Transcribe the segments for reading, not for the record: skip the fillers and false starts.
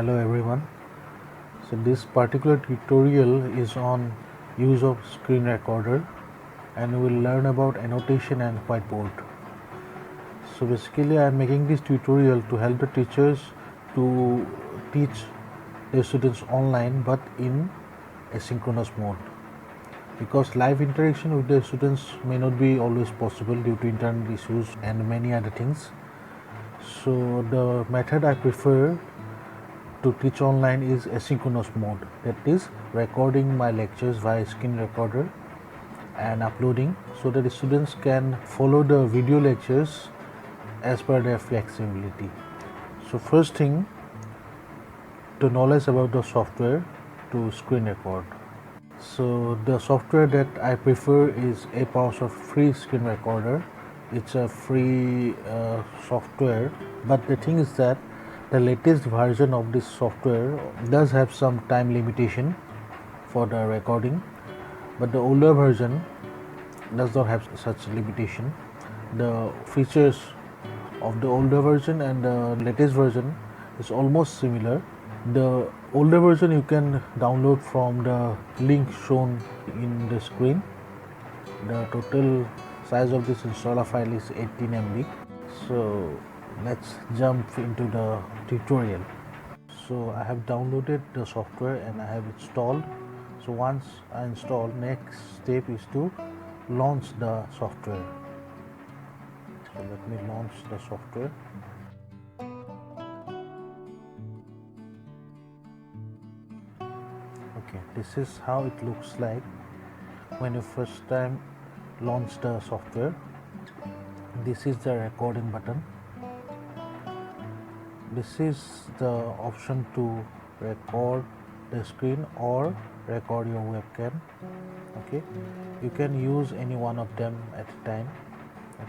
Hello everyone. So this particular tutorial is on use of screen recorder and we will learn about annotation and whiteboard. So basically I am making this tutorial to help the teachers to teach their students online but in asynchronous mode, because live interaction with the students may not be always possible due to internet issues and many other things. So the method I prefer to teach online is asynchronous mode, that is recording my lectures via screen recorder and uploading so that the students can follow the video lectures as per their flexibility. So first thing, to knowledge about the software to screen record. So the software that I prefer is Apa's free screen recorder. It's a free software, but the thing is that the latest version of this software does have some time limitation for the recording, but the older version does not have such limitation. The features of the older version and the latest version is almost similar. The older version you can download from the link shown in the screen. The total size of this installer file is 18 MB. So let's jump into the tutorial. So I have downloaded the software and I have installed. So once I install, next step is to launch the software. So let me launch the software. Okay, this is how it looks like when you first time launch the software. This is the recording button. This is the option to record the screen or record your webcam. Okay, you can use any one of them at a time.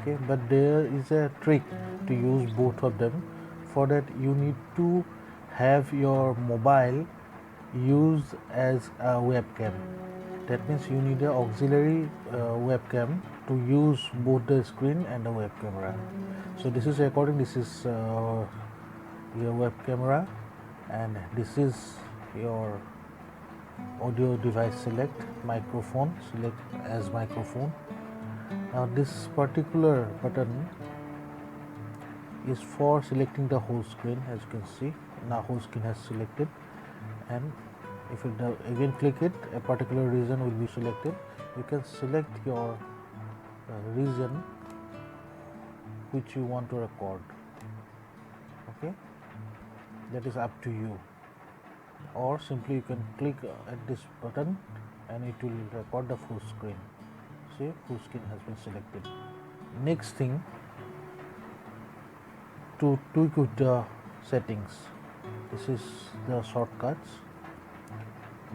Okay, but there is a trick to use both of them. For that you need to have your mobile used as a webcam. That means you need an auxiliary webcam to use both the screen and the web camera. So this is recording, this is your web camera, and this is your audio device. Select microphone, select as microphone. Now this particular button is for selecting the whole screen. As you can see, now whole screen has selected, and if you again click it, a particular region will be selected. You can select your region which you want to record. Okay, that is up to you, or simply you can click at this button and it will record the full screen. See, full screen has been selected. Next thing, to tweak with the settings, this is the shortcuts.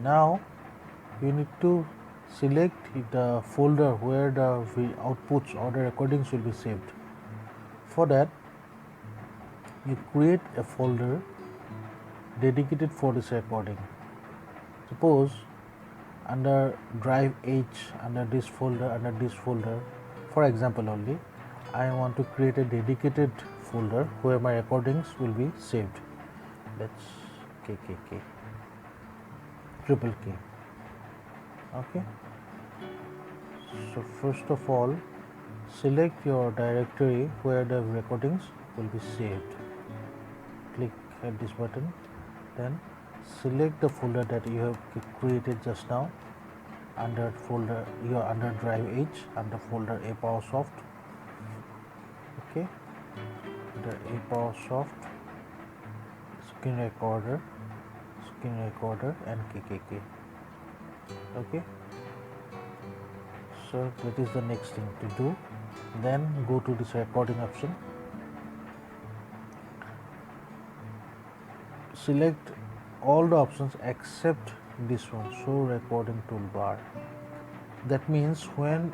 Now you need to select the folder where the outputs or the recordings will be saved. For that, you create a folder dedicated for this recording. Suppose under drive H, under this folder, for example only, I want to create a dedicated folder where my recordings will be saved. Let's KKK, triple K. Okay, so first of all, select your directory where the recordings will be saved. Click at this button, then select the folder that you have created just now. Under folder, you are under drive H, under folder Apasoft. Okay, the Apasoft, screen recorder and KKK. Okay, so that is the next thing to do. Then go to this recording option, select all the options except this one, show recording toolbar. That means when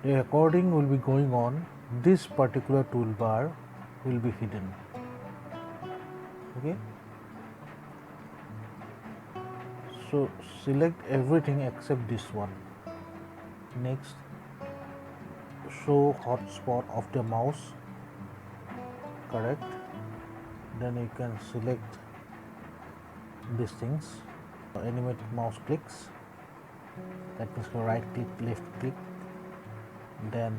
the recording will be going on, this particular toolbar will be hidden. Okay, so select everything except this one. Next, show hotspot of the mouse, correct. Then you can select these things. Animate mouse clicks, that means right click, left click. Then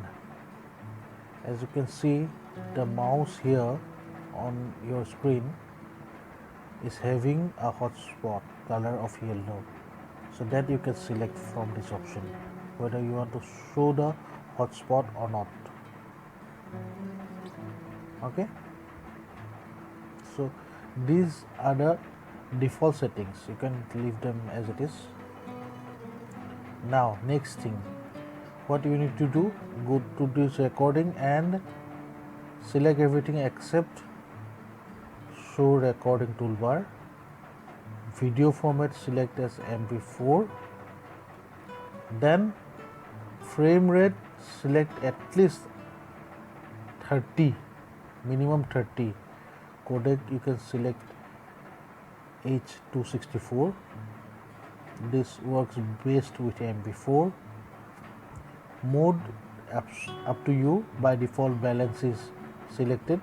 as you can see, the mouse here on your screen is having a hotspot color of yellow, so that you can select from this option whether you want to show the hotspot or not. Okay, so these are the default settings. You can leave them as it is. Now next thing, what you need to do, go to this recording and select everything except show recording toolbar. Video format select as MP4. Then frame rate select at least 30, minimum 30. Codec you can select H264. This works best with MP4. Mode up to you. By default balance is selected.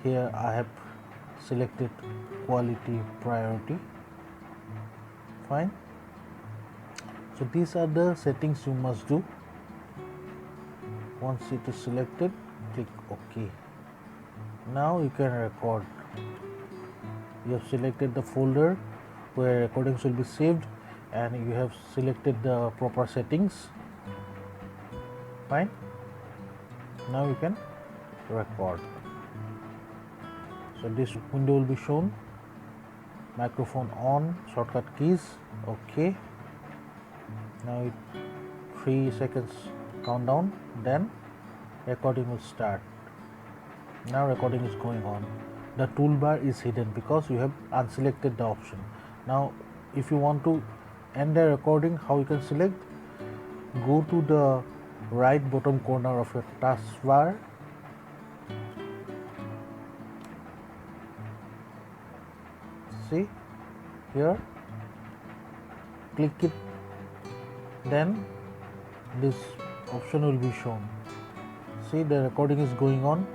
Here I have selected quality priority. Fine. So these are the settings you must do. Once it is selected, click OK. Now you can record. You have selected the folder where recordings will be saved, and you have selected the proper settings. Fine. Now you can record. So this window will be shown. Microphone on, shortcut keys, OK. Now 3 seconds countdown, then recording will start. Now recording is going on. The toolbar is hidden because you have unselected the option. Now if you want to end the recording, how you can select? Go to the right bottom corner of your taskbar. See here, click it, then this option will be shown. See, the recording is going on.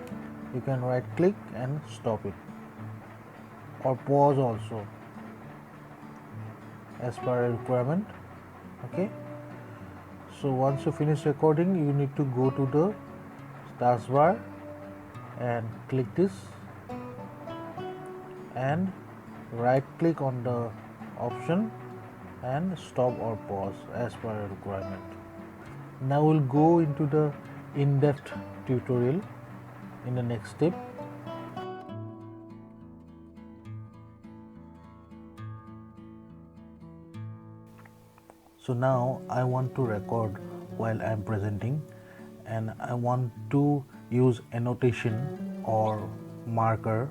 You can right click and stop it, or pause also as per requirement. Okay, so once you finish recording, you need to go to the taskbar and click this and right click on the option and stop or pause as per requirement. Now we'll go into the in-depth tutorial in the next step. So now I want to record while I am presenting, and I want to use annotation or marker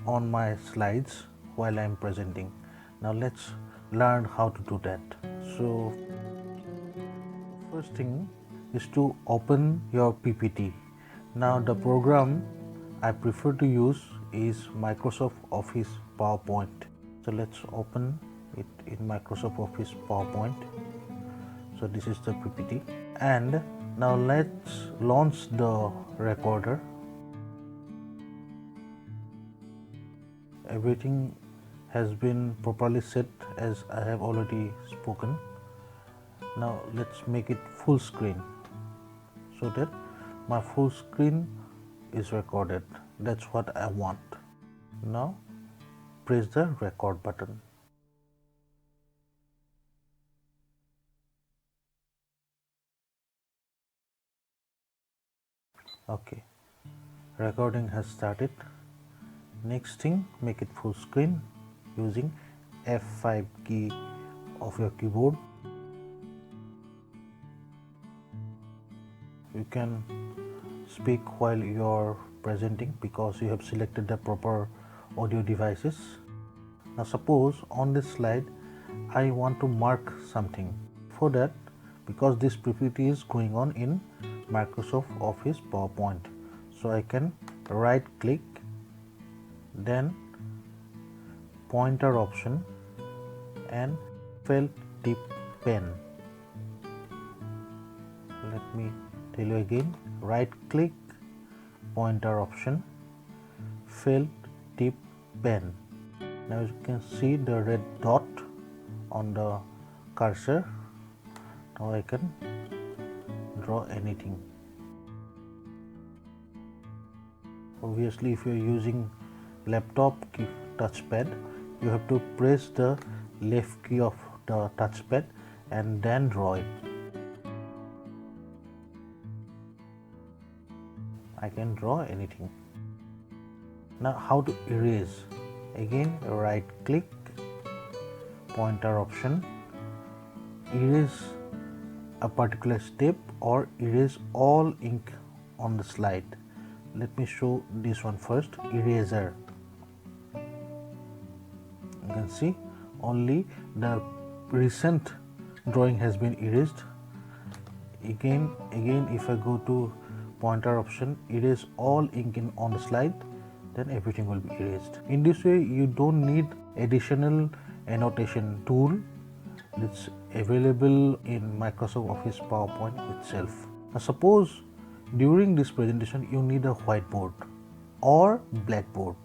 on my slides while I am presenting. Now let's learn how to do that. So first thing is to open your PPT. Now the program I prefer to use is Microsoft Office PowerPoint. So let's open it in Microsoft Office PowerPoint. So this is the PPT, and now let's launch the recorder. Everything has been properly set as I have already spoken. Now let's make it full screen so that my full screen is recorded. That's what I want. Now press the record button. Okay, recording has started. Next thing, make it full screen using F5 key of your keyboard. You can speak while you are presenting because you have selected the proper audio devices. Now suppose on this slide I want to mark something. For that, because this PPT is going on in Microsoft Office PowerPoint, so I can right click, then pointer option and felt tip pen. Let me tell you again, right click, pointer option, felt tip pen. Now you can see the red dot on the cursor. Now I can draw anything. Obviously, if you are using laptop touchpad, you have to press the left key of the touchpad and then draw it. I can draw anything. Now how to erase? Again, right click, pointer option, erase a particular step or erase all ink on the slide. Let me show this one first. Eraser. You can see only the recent drawing has been erased. Again if I go to pointer option, erase all ink on the slide, then everything will be erased. In this way you don't need additional annotation tool. It's available in Microsoft Office PowerPoint itself. Now suppose during this presentation you need a whiteboard or blackboard.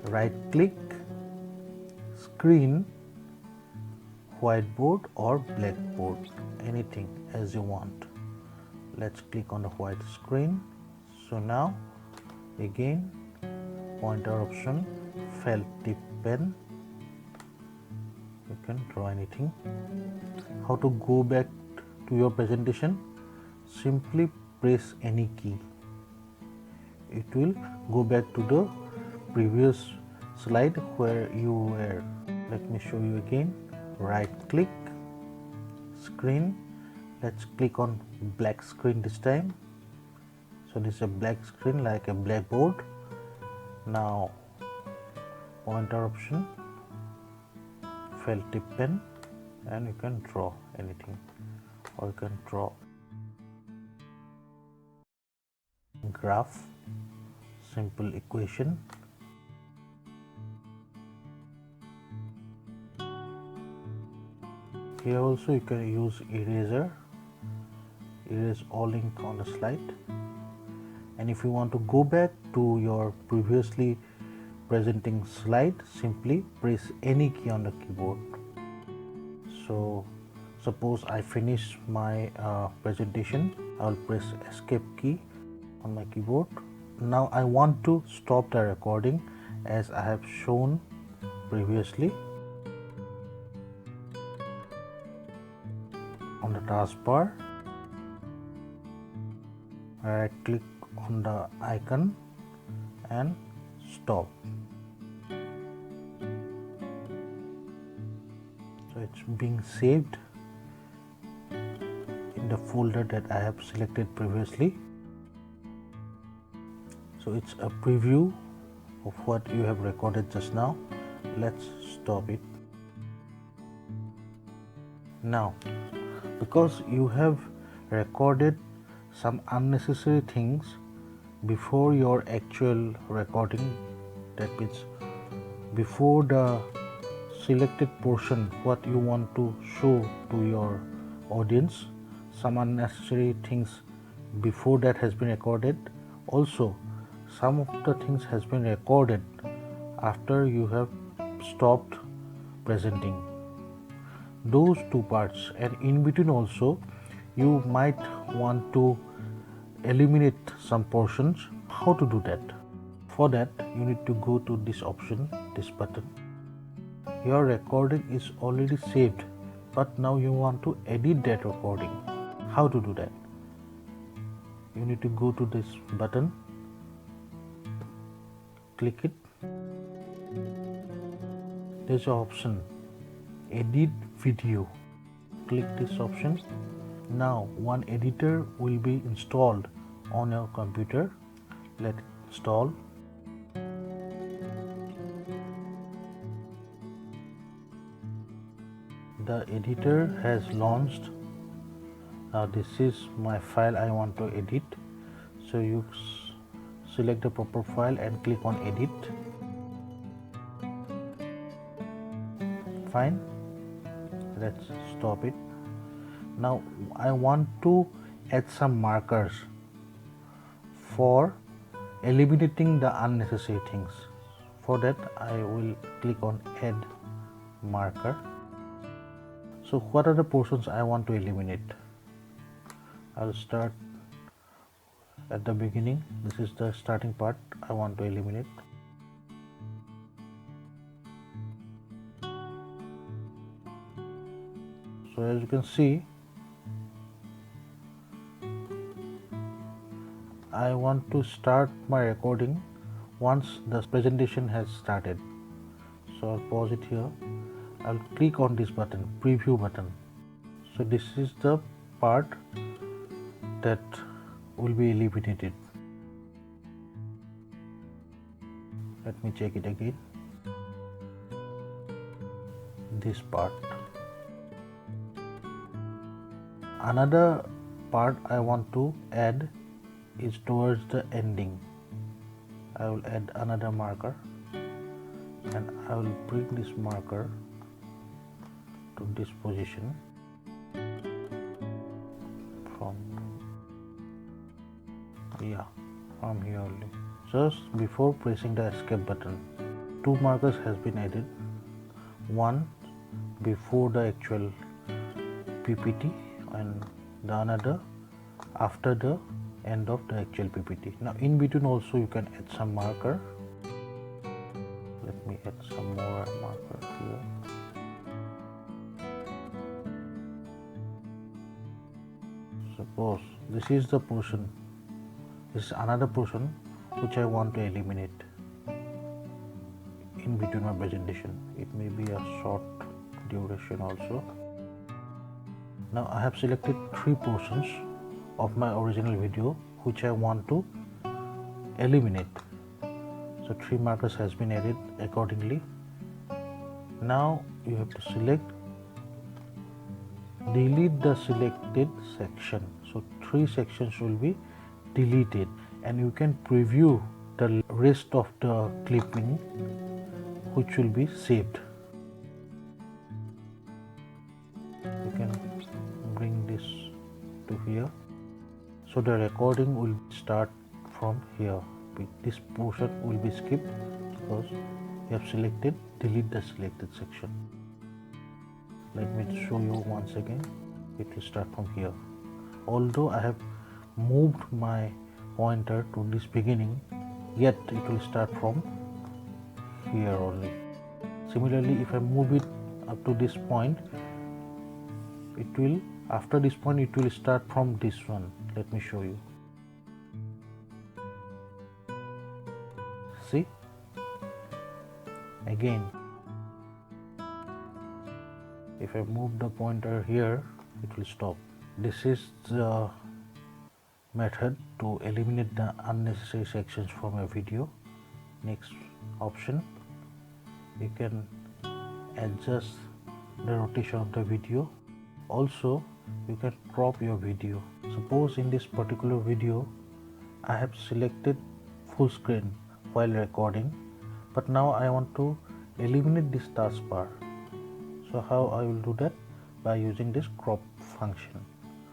Right click, screen, whiteboard or blackboard, anything as you want. Let's click on the white screen. So now again, pointer option, felt tip pen, you can draw anything. How to go back to your presentation? Simply press any key. It will go back to the previous slide where you were. Let me show you again. Right click, screen, let's click on black screen this time. So this is a black screen like a blackboard. Now pointer option, felt tip pen, and you can draw anything, or you can draw graph, simple equation. Here also you can use eraser, erase all ink on the slide. And if you want to go back to your previously presenting slide, simply press any key on the keyboard. So suppose I finish my presentation, I will press escape key on my keyboard. Now I want to stop the recording as I have shown previously. On the taskbar, right click on the icon and stop. So it's being saved in the folder that I have selected previously. So it's a preview of what you have recorded just now. Let's stop it. Now, because you have recorded some unnecessary things before your actual recording, that means before the selected portion what you want to show to your audience, some unnecessary things before that has been recorded. Also, some of the things has been recorded after you have stopped presenting. Those two parts, and in between also you might want to eliminate some portions. How to do that? For that you need to go to this option, this button. Your recording is already saved, but now you want to edit that recording. How to do that? You need to go to this button, click it. There's an option, edit video. Click this option. Now one editor will be installed on your computer. Let it install. The editor has launched. Now this is my file I want to edit. So you select the proper file and click on edit. Fine. Let's stop it. Now I want to add some markers for eliminating the unnecessary things. for that I will click on add marker. So what are the portions I want to eliminate? I'll start at the beginning. This is the starting part I want to eliminate. So as you can see, I want to start my recording once the presentation has started. So I'll pause it here. I'll click on this button, preview button. So this is the part that will be eliminated. Let me check it again. This part. Another part I want to add is towards the ending. I will add another marker and I will bring this marker to this position from here only. Just before pressing the escape button, two markers has been added. One before the actual PPT and the another after the end of the actual PPT. Now in between also you can add some marker. Let me add some more marker here. Suppose this is the portion, this is another portion which I want to eliminate in between my presentation. It may be a short duration also. Now I have selected three portions of my original video which I want to eliminate. So three markers has been added accordingly. Now you have to select, delete the selected section. So three sections will be deleted and you can preview the rest of the clipping which will be saved. You can bring this to here. So the recording will start from here. This portion will be skipped because you have selected delete the selected section. Let me show you once again. It will start from here. Although I have moved my pointer to this beginning, yet it will start from here only. Similarly, if I move it up to this point, it will, after this point it will start from this one. Let me show you. See, again if I move the pointer here, it will stop. This is the method to eliminate the unnecessary sections from a video. Next option, you can adjust the rotation of the video. Also you can crop your video. Suppose in this particular video I have selected full screen while recording, but now I want to eliminate this taskbar. So how I will do that? By using this crop function.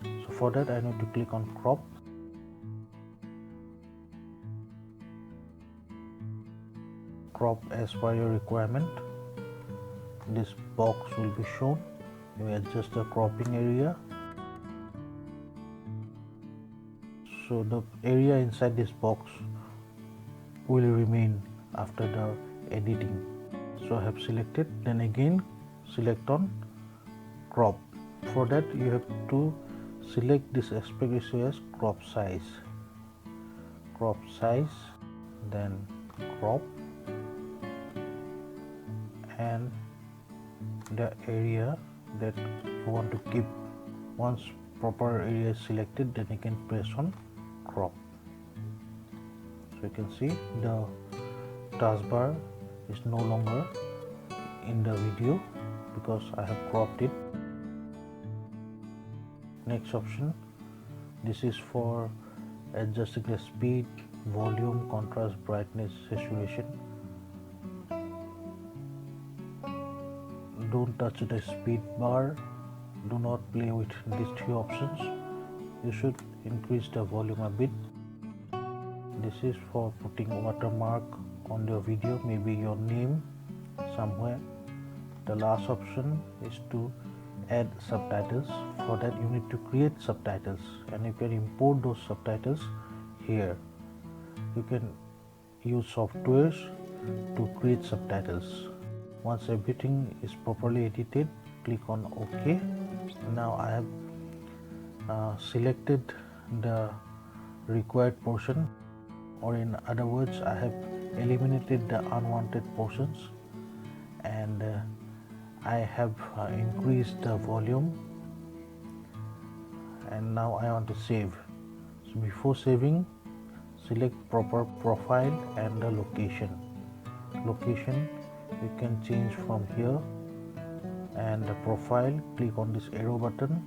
So for that I need to click on crop. Crop as per your requirement. This box will be shown. You adjust the cropping area. So the area inside this box will remain after the editing. So I have selected, then again select on crop. For that you have to select this aspect ratio as crop size. Crop size, then crop, and the area that you want to keep. Once proper area is selected, then you can press on crop. So you can see the taskbar is no longer in the video because I have cropped it. Next option, this is for adjusting the speed, volume, contrast, brightness, saturation. Don't touch the speed bar. Do not play with these three options. You should increase the volume a bit. This is for putting watermark on your video, maybe your name somewhere. The last option is to add subtitles. For that you need to create subtitles, and you can import those subtitles here. You can use softwares to create subtitles. Once everything is properly edited, click on OK. Now I have selected the required portion, or in other words, I have eliminated the unwanted portions, and I have increased the volume, and now I want to save. So before saving, select proper profile and the location. Location you can change from here, and the profile, click on this arrow button,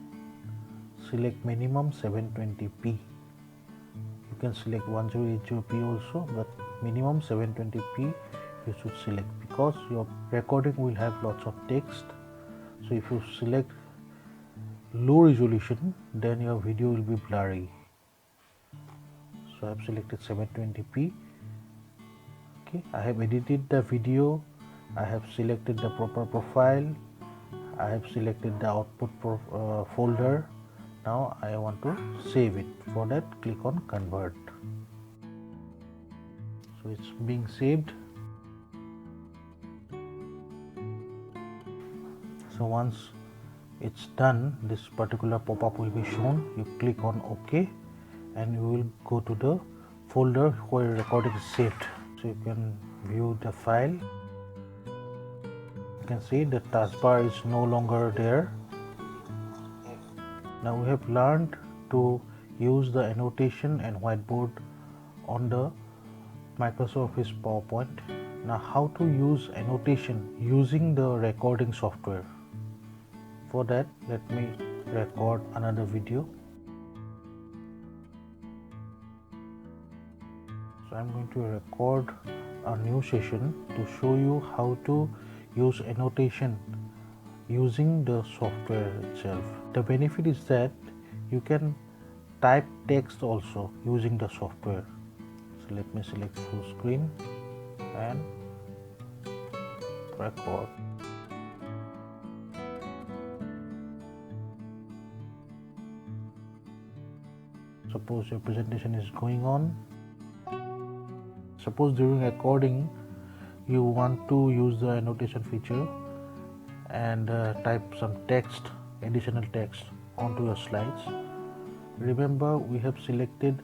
select minimum 720p. You can select 1080p also, but minimum 720p you should select, because your recording will have lots of text. So if you select low resolution, then your video will be blurry. So I have selected 720p. Okay, I have edited the video, I have selected the proper profile, I have selected the output folder. Now I want to save it. For that, click on convert. So it's being saved. So once it's done, this particular pop-up will be shown. You click on OK, and you will go to the folder where recording is saved. So you can view the file. You can see the taskbar is no longer there. Now we have learned to use the annotation and whiteboard on the Microsoft Office PowerPoint. Now how to use annotation using the recording software. For that, let me record another video. So I'm going to record a new session to show you how to use annotation using the software itself. The benefit is that you can type text also using the software. So let me select full screen and record. Suppose your presentation is going on. Suppose during recording you want to use the annotation feature and type some text, additional text onto your slides. Remember, we have selected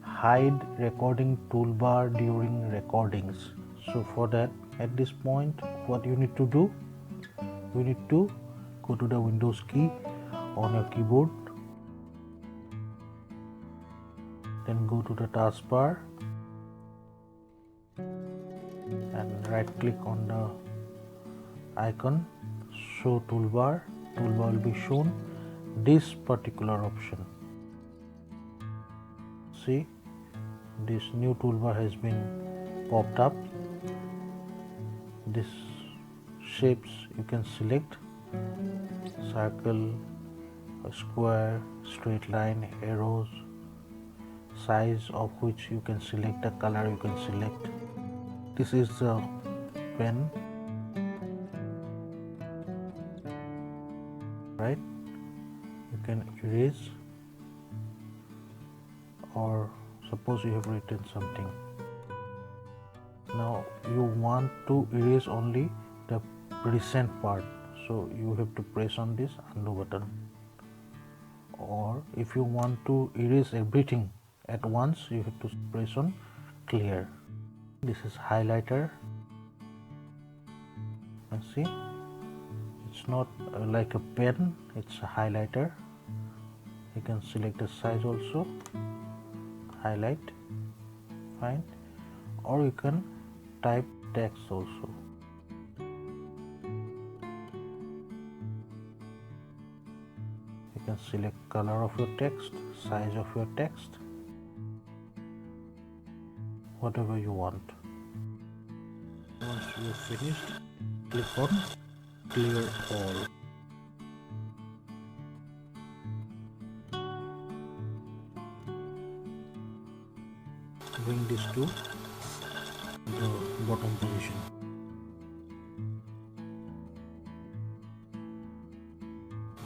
hide recording toolbar during recordings. So for that, at this point, what you need to do, you need to go to the Windows key on your keyboard, then go to the taskbar and right click on the icon, show toolbar. Toolbar will be shown this particular option. See, this new toolbar has been popped up. This shapes you can select: circle, a square, straight line, arrows, size of which you can select, the color you can select. This is the pen, right? You can erase, or suppose you have written something. Now you want to erase only the recent part, so you have to press on this undo button. Or if you want to erase everything at once, you have to press on clear. This is highlighter. And see, it's not like a pen, it's a highlighter. You can select the size also, highlight, fine. Or you can type text also. You can select color of your text, size of your text, whatever you want. Once you are finished, click on clear all. Bring this to the bottom position.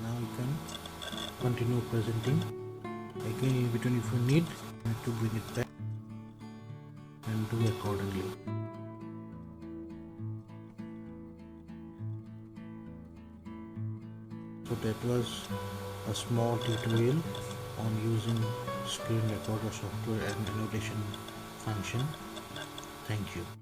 Now you can continue presenting. Again, in between, if you need to bring it back and do accordingly. So that was a small tutorial on using screen recorder software and annotation function. Thank you.